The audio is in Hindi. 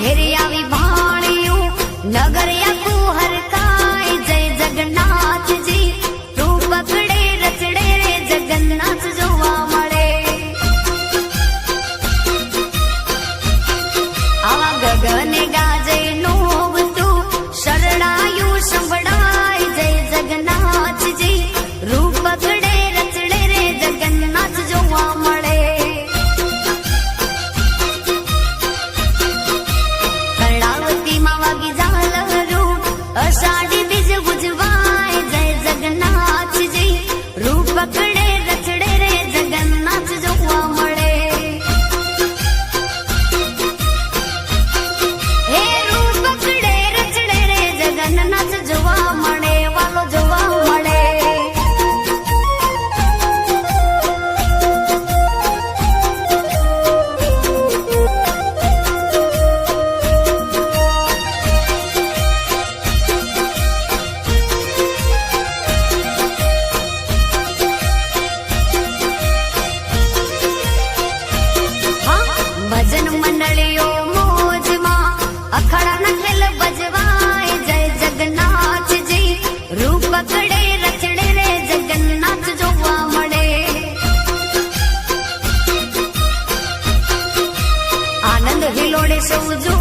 घेरी आवी भाणियों नगर याकू हरकाय जय जगन्नाथ जी रूप पकड़े रचड़े रे जगन्नाथ जोवा मळे आवा गगने गाजे नोवतु शरणायु संभळाय जय जगन्नाथ जी रूप पकड़े रचड़े रे जगन्नाथ जोवा मळे अषाढ़ी बीज बुझवाए जय जगन्नाथ जी रूप पकड़े रचड़े रे जगन्नाथ जोवा मळे हे रूप पकड़े रचड़े रे जगन्नाथ जोवा मळे वालो जोवा मळे भजन मंडलियों मौज मां अखाड़ा न खेल बजवाए जय जगन्नाथ जी रूप पकड़े रचड़े रे जगन्नाथ जोवा मळे आनंद हिलोड़े सौजो